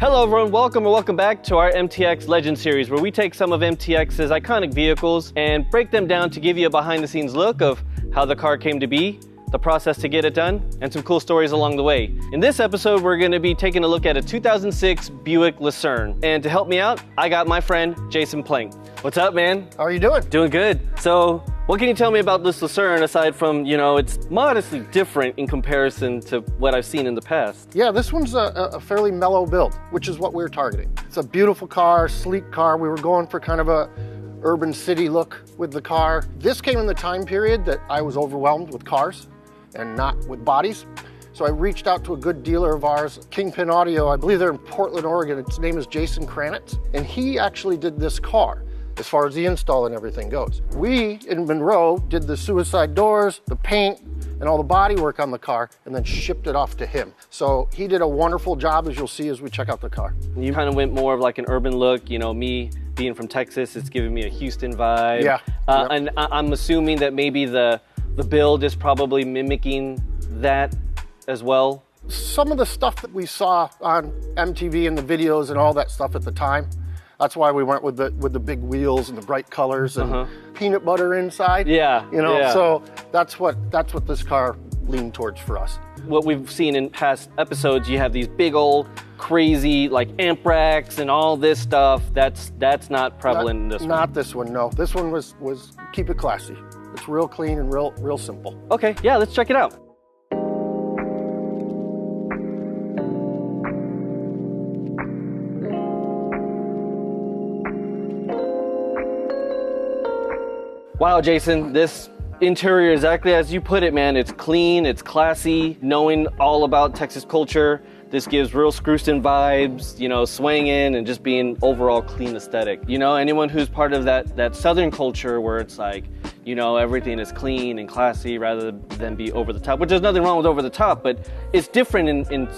Hello everyone, welcome back to our MTX Legend series, where we take some of MTX's iconic vehicles and break them down to give you a behind the scenes look of how the car came to be, the process to get it done, and some cool stories along the way. In this episode, we're going to be taking a look at a 2006 Buick Lucerne. And to help me out, I got my friend Jason Plank. What's up, man? How are you doing? Doing good. So, what can you tell me about this Lucerne aside from, it's modestly different in comparison to what I've seen in the past? Yeah, this one's a fairly mellow build, which is what we're targeting. It's a beautiful car, sleek car. We were going for kind of a urban city look with the car. This came in the time period that I was overwhelmed with cars and not with bodies. So I reached out to a good dealer of ours, Kingpin Audio. I believe they're in Portland, Oregon. Its name is Jason Kranitz, and he actually did this car as far as the install and everything goes. We, in Monroe, did the suicide doors, the paint, and all the body work on the car, and then shipped it off to him. So he did a wonderful job, as you'll see as we check out the car. You kind of went more of like an urban look. Me being from Texas, it's giving me a Houston vibe. Yeah. And I'm assuming that maybe the build is probably mimicking that as well. Some of the stuff that we saw on MTV and the videos and all that stuff at the time, that's why we went with the big wheels and the bright colors and peanut butter inside. Yeah. So that's what this car leaned towards for us. What we've seen in past episodes, you have these big old crazy like amp racks and all this stuff. That's not prevalent in this one. Not this one, no. This one was keep it classy. It's real clean and real simple. Okay, yeah, let's check it out. Wow, Jason, this interior, exactly as you put it, man. It's clean, it's classy. Knowing all about Texas culture, this gives real Screwston vibes, swinging and just being overall clean aesthetic. Anyone who's part of that Southern culture where it's like, everything is clean and classy rather than be over the top, which there's nothing wrong with over the top, but it's different in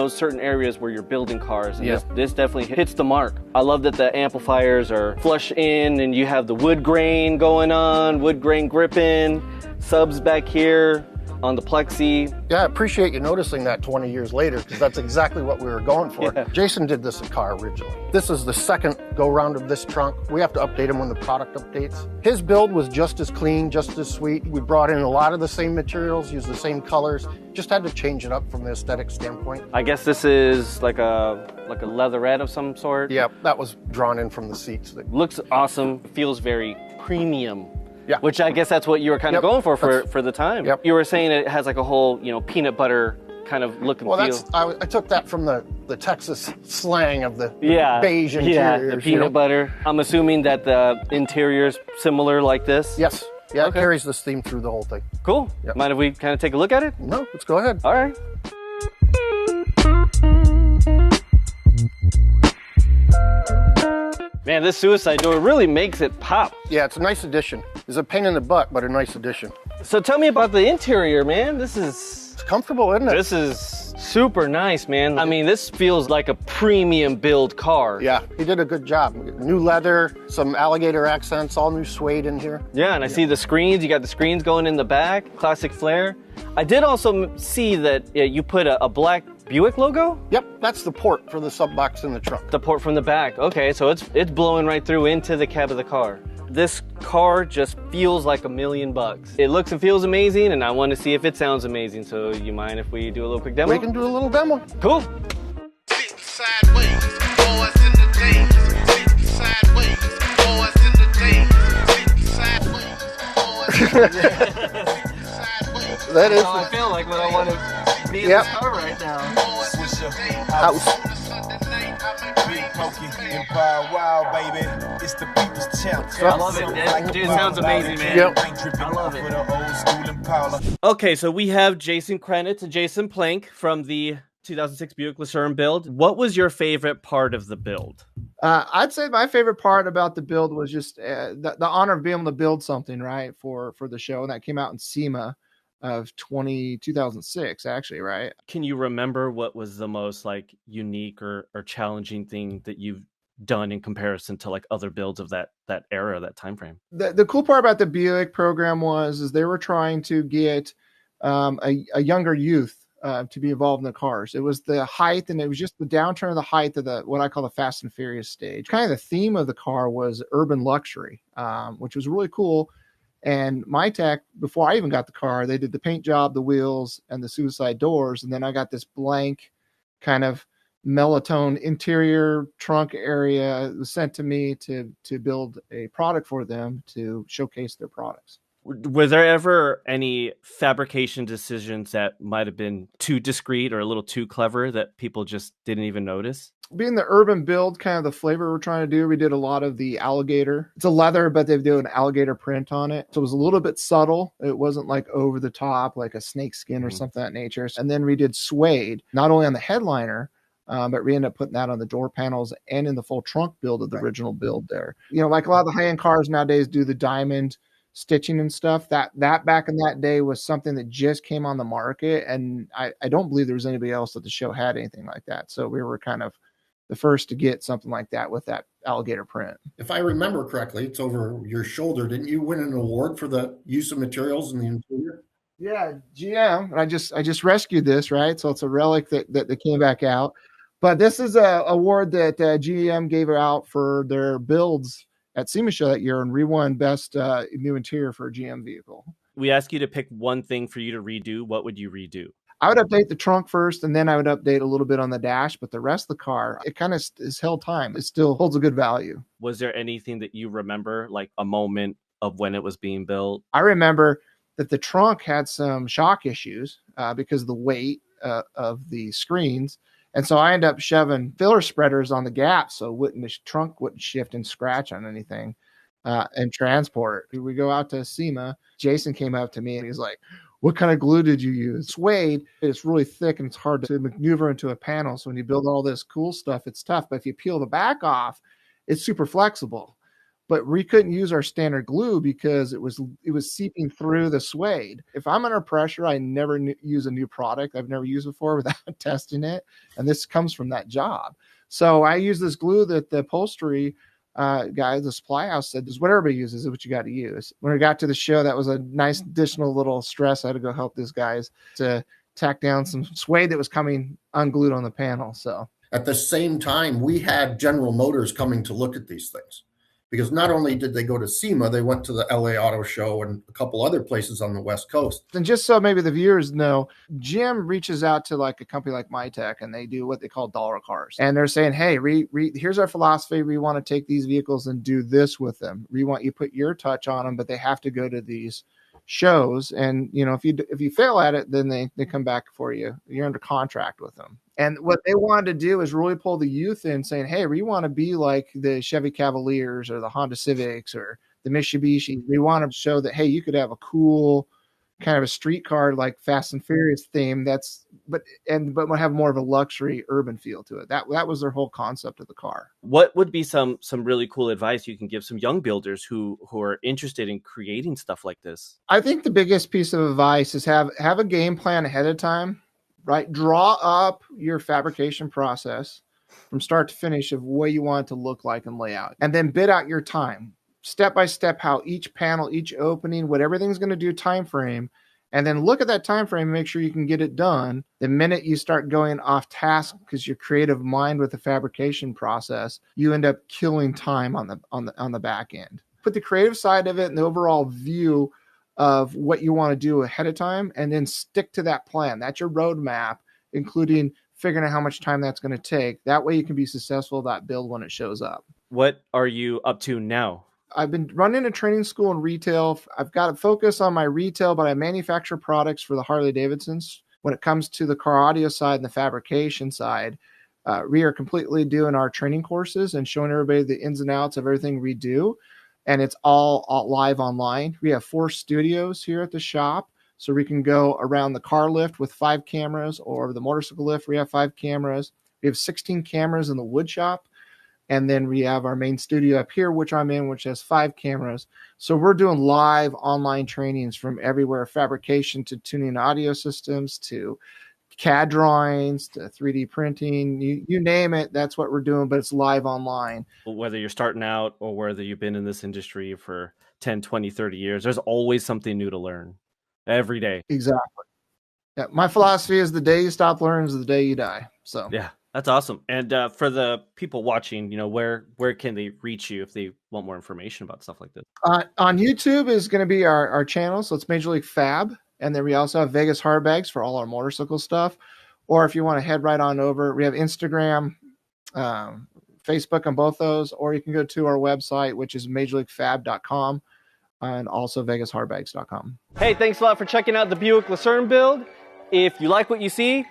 certain areas where you're building cars. And this definitely hits the mark. I love that the amplifiers are flush in and you have the wood grain going on, wood grain gripping, subs back here on the plexi. Yeah, I appreciate you noticing that 20 years later, because that's exactly what we were going for. Yeah. Jason did this car originally. This is the second go-round of this trunk. We have to update him when the product updates. His build was just as clean, just as sweet. We brought in a lot of the same materials, used the same colors, just had to change it up from the aesthetic standpoint. I guess this is like a leatherette of some sort. Yeah, that was drawn in from the seats. Looks awesome, feels very premium. Yeah. Which I guess that's what you were kind of going for the time. Yep. You were saying it has like a whole, peanut butter kind of look and feel. I took that from the Texas slang of the beige interiors. Yeah, the peanut butter. I'm assuming that the interior's similar like this? Yes. Yeah, okay. It carries this theme through the whole thing. Cool. Yep. Mind if we kind of take a look at it? No, let's go ahead. All right. Man, this suicide door really makes it pop. Yeah, it's a nice addition. It's a pain in the butt, but a nice addition. So tell me about the interior, man. It's comfortable, isn't it? This is super nice, man. I mean, this feels like a premium build car. Yeah, he did a good job. New leather, some alligator accents, all new suede in here. Yeah, and I see the screens. You got the screens going in the back, classic flare. I did also see that you put a black Buick logo? Yep, that's the port for the sub box in the trunk. The port from the back. Okay, so it's blowing right through into the cab of the car. This car just feels like $1 million. It looks and feels amazing, and I want to see if it sounds amazing. So you mind if we do a little quick demo? We can do a little demo. Cool. Sitting sideways, boys in the days. Sitting sideways, boys in the days. Sitting sideways, boys in the days. That is how I feel like when I want to be in this car right now. House. I love it. Dude, it sounds amazing, man. Yep. I love it. Okay, so we have Jason Kranitz and Jason Plank from the 2006 Buick Lucerne build. What was your favorite part of the build? I'd say my favorite part about the build was just the honor of being able to build something right for the show, and that came out in SEMA of 2006, actually, right? Can you remember what was the most like unique or challenging thing that you've done in comparison to like other builds of that era, that time frame? The cool part about the Buick program is they were trying to get a younger youth to be involved in the cars. It was the height, and it was just the downturn of the height of the what I call the Fast and Furious stage. Kind of the theme of the car was urban luxury, which was really cool. And my tech, before I even got the car, they did the paint job, the wheels, and the suicide doors. And then I got this blank kind of melatonin interior trunk area. It was sent to me to build a product for them to showcase their products. Were there ever any fabrication decisions that might have been too discreet or a little too clever that people just didn't even notice? Being the urban build, kind of the flavor we're trying to do, we did a lot of the alligator. It's a leather, but they do an alligator print on it. So it was a little bit subtle. It wasn't like over the top, like a snake skin or something of that nature. And then we did suede, not only on the headliner, but we ended up putting that on the door panels and in the full trunk build of the original build there. You know, like a lot of the high-end cars nowadays do the diamond stitching and stuff. That back in that day was something that just came on the market. And I don't believe there was anybody else at the show had anything like that. So we were kind of the first to get something like that with that alligator print. If I remember correctly, it's over your shoulder. Didn't you win an award for the use of materials in the interior? Yeah, GM. And I just rescued this, right? So it's a relic that came back out. But this is a award that GM gave out for their builds at SEMA show that year, and we won best new interior for a GM vehicle. We ask you to pick one thing for you to redo. What would you redo? I would update the trunk first, and then I would update a little bit on the dash, but the rest of the car, it kind of is held time. It still holds a good value. Was there anything that you remember, like a moment of when it was being built? I remember that the trunk had some shock issues because of the weight of the screens. And so I ended up shoving filler spreaders on the gap so the trunk wouldn't shift and scratch on anything and transport. We go out to SEMA. Jason came up to me and he's like, "What kind of glue did you use?" Suede, it's really thick and it's hard to maneuver into a panel. So when you build all this cool stuff, it's tough. But if you peel the back off, it's super flexible. But we couldn't use our standard glue because it was seeping through the suede. If I'm under pressure, I never use a new product I've never used before without testing it. And this comes from that job. So I use this glue that the upholstery guy, the supply house said, "This is what everybody uses, is what you got to use." When I got to the show, that was a nice additional little stress. I had to go help these guys to tack down some suede that was coming unglued on the panel. So at the same time, we had General Motors coming to look at these things. Because not only did they go to SEMA, they went to the LA Auto Show and a couple other places on the West Coast. And just so maybe the viewers know, Jim reaches out to like a company like MyTech, and they do what they call dollar cars. And they're saying, "Hey, here's our philosophy. We want to take these vehicles and do this with them. We want you to put your touch on them, but they have to go to these shows. And you know, if you fail at it, then they come back for you. You're under contract with them." And what they wanted to do is really pull the youth in, saying, "Hey, we want to be like the Chevy Cavaliers or the Honda Civics or the Mitsubishi. We want to show that, hey, you could have a cool kind of a street car like Fast and Furious theme but would have more of a luxury urban feel to it." That was their whole concept of the car. What would be some really cool advice you can give some young builders who are interested in creating stuff like this? I think the biggest piece of advice is have a game plan ahead of time. Right? Draw up your fabrication process from start to finish of what you want it to look like and lay out. And then bid out your time, step by step, how each panel, each opening, what everything's going to do, time frame. And then look at that time frame and make sure you can get it done. The minute you start going off task because your creative mind with the fabrication process, you end up killing time on the back end. Put the creative side of it and the overall view of what you want to do ahead of time, and then stick to that plan. That's your roadmap, including figuring out how much time that's going to take. That way you can be successful with that build when it shows up. What are you up to now? I've been running a training school in retail. I've got to focus on my retail, but I manufacture products for the Harley Davidsons. When it comes to the car audio side and the fabrication side, we are completely doing our training courses and showing everybody the ins and outs of everything we do. And it's all live online. We have 4 studios here at the shop. So we can go around the car lift with 5 cameras, or the motorcycle lift, we have 5 cameras. We have 16 cameras in the wood shop. And then we have our main studio up here, which I'm in, which has 5 cameras. So we're doing live online trainings from everywhere, fabrication to tuning audio systems to CAD drawings to 3D printing, you name it, that's what we're doing, but it's live online. Whether you're starting out or whether you've been in this industry for 10, 20, 30 years, there's always something new to learn every day. Exactly. Yeah, my philosophy is the day you stop learning is the day you die. So Yeah, that's awesome. And for the people watching, where can they reach you if they want more information about stuff like this? On YouTube is going to be our channel. So it's Major League Fab. And then we also have Vegas hard bags for all our motorcycle stuff. Or if you want to head right on over, we have Instagram, Facebook on both those. Or you can go to our website, which is majorleaguefab.com and also vegashardbags.com. Hey, thanks a lot for checking out the Buick Lucerne build. If you like what you see,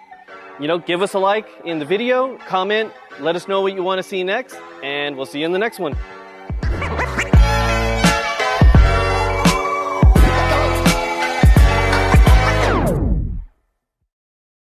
give us a like in the video, comment, let us know what you want to see next, and we'll see you in the next one.